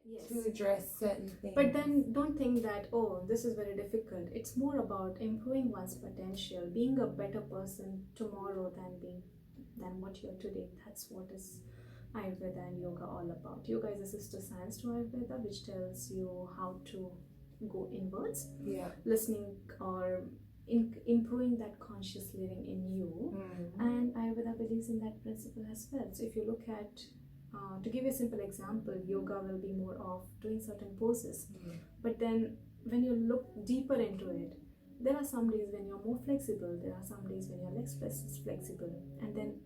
Yes. to address certain things. But then don't think that, oh, this is very difficult. It's more about improving one's potential, being a better person tomorrow than what you're today. That's what is Ayurveda and yoga all about. Yoga is a sister science to Ayurveda, which tells you how to go inwards, Yeah. listening or improving that conscious living in you. And Ayurveda believes in that principle as well. So if you look at, to give you a simple example, yoga will be more of doing certain poses. But then when you look deeper into it, there are some days when you're more flexible, there are some days when you're less flexible. And then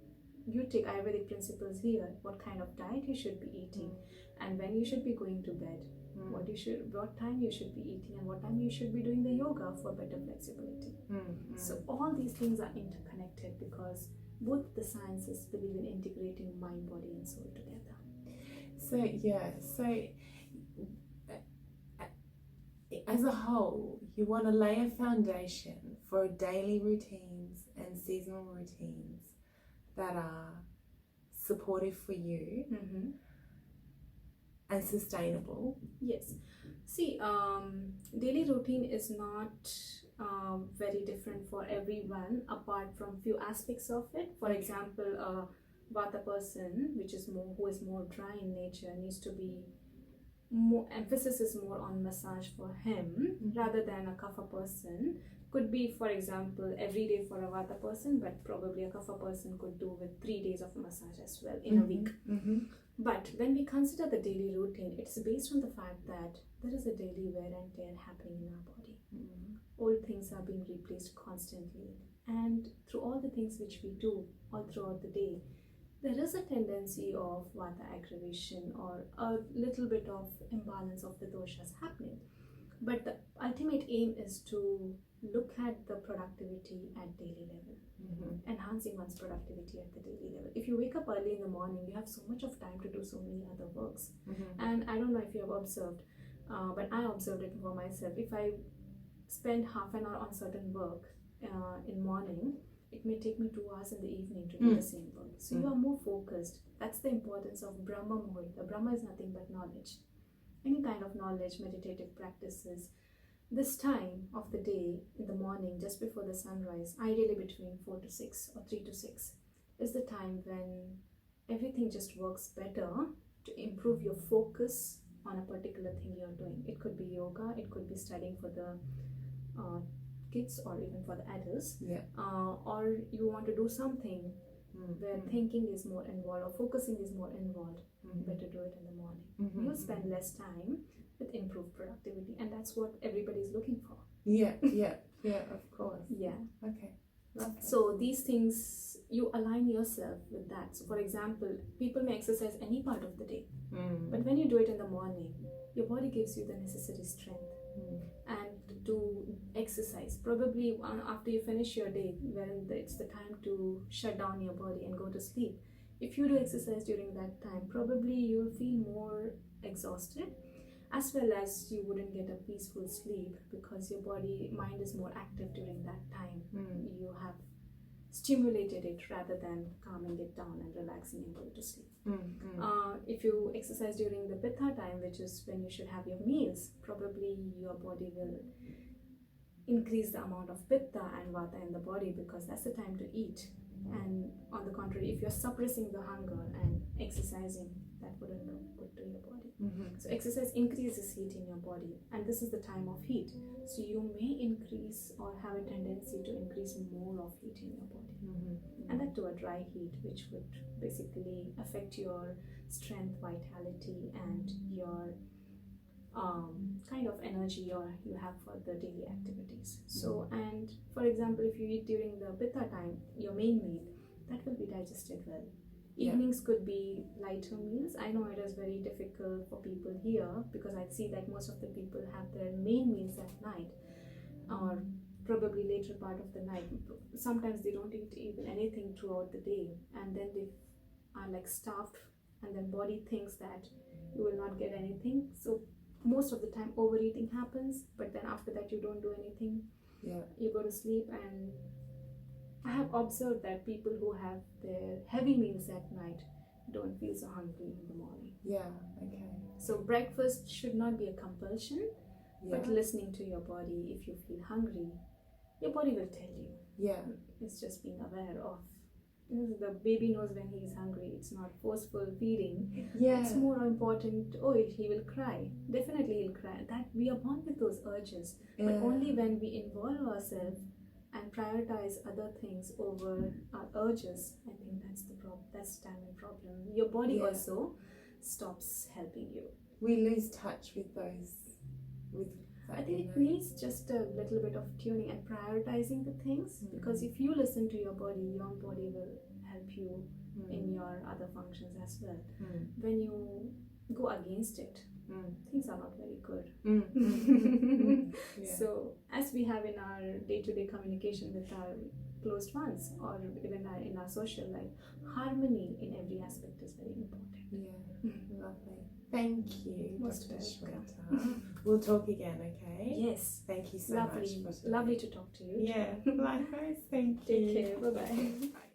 you take Ayurvedic principles here, what kind of diet you should be eating, and when you should be going to bed, what time you should be eating, and what time you should be doing the yoga for better flexibility. So all these things are interconnected because both the sciences believe in integrating mind, body, and soul together. So as a whole, you want to lay a foundation for daily routines and seasonal routines that are supportive for you and sustainable. Yes. See, daily routine is not very different for everyone apart from few aspects of it. For example, a Vata person, who is more dry in nature, needs to be more, emphasis is more on massage for him rather than a Kapha person. Could be, for example, every day for a Vata person, but probably a Kapha person could do with 3 days of massage as well in a week. But when we consider the daily routine, it's based on the fact that there is a daily wear and tear happening in our body. Old things are being replaced constantly. And through all the things which we do all throughout the day, there is a tendency of Vata aggravation or a little bit of imbalance of the doshas happening. But the ultimate aim is to look at the productivity at daily level, enhancing one's productivity at the daily level. If you wake up early in the morning, you have so much of time to do so many other works. And I don't know if you have observed, but I observed it for myself. If I spend half an hour on certain work in morning, it may take me 2 hours in the evening to do the same work. So you are more focused. That's the importance of Brahma Muhurta. Brahma is nothing but knowledge. Any kind of knowledge, meditative practices. This time of the day, in the morning, just before the sunrise, ideally between 4 to 6 or 3 to 6, is the time when everything just works better to improve your focus on a particular thing you're doing. It could be yoga, it could be studying for the kids or even for the adults, or you want to do something where thinking is more involved or focusing is more involved, better do it in the morning. You'll spend less time with improved productivity, and that's what everybody's looking for. Yeah, of course. Okay. So these things, you align yourself with that. So for example, people may exercise any part of the day, but when you do it in the morning, your body gives you the necessary strength. And to exercise, probably after you finish your day, when it's the time to shut down your body and go to sleep, if you do exercise during that time, probably you'll feel more exhausted, as well as you wouldn't get a peaceful sleep because your mind is more active during that time. You have stimulated it rather than calming it down and relaxing and going to sleep. If you exercise during the Pitta time, which is when you should have your meals, probably your body will increase the amount of Pitta and Vata in the body because that's the time to eat. And on the contrary, if you're suppressing the hunger and exercising, that wouldn't look good to your body. So exercise increases heat in your body, and this is the time of heat. So you may increase or have a tendency to increase more of heat in your body. And that to a dry heat, which would basically affect your strength, vitality, and your kind of energy you have for the daily activities. So, and for example, if you eat during the Pitta time, your main meal, that will be digested well. Evenings could be lighter meals. I know it is very difficult for people here because I see that most of the people have their main meals at night or probably later part of the night. Sometimes they don't eat even anything throughout the day, and then they are like starved, and then body thinks that you will not get anything. So most of the time overeating happens, but then after that you don't do anything. You go to sleep, and I have observed that people who have their heavy meals at night don't feel so hungry in the morning. Yeah. Okay. So breakfast should not be a compulsion, Yeah. but listening to your body. If you feel hungry, your body will tell you. Yeah. It's just being aware of. The baby knows when he is hungry. It's not forceful feeding. Yeah. It's more important. Oh, he will cry. Definitely he'll cry. That we are born with those urges, but only when we involve ourselves and prioritize other things over our urges. I think that's the problem. That's the timing problem. Your body Yeah. also stops helping you. We lose touch with those. With that, I think it needs just a little bit of tuning and prioritizing the things, because if you listen to your body will help you in your other functions as well. When you go against it, things are not very good. Yeah. So as we have in our day-to-day communication with our closed ones, or even in our social life, harmony in every aspect is very important. Yeah. Lovely. Thank you, Most Dr. welcome. Shweta. We'll talk again, okay? Yes. Thank you so Lovely. much for today. Lovely to talk to you. Yeah. Likewise. Thank you. Take care. Bye-bye. Bye.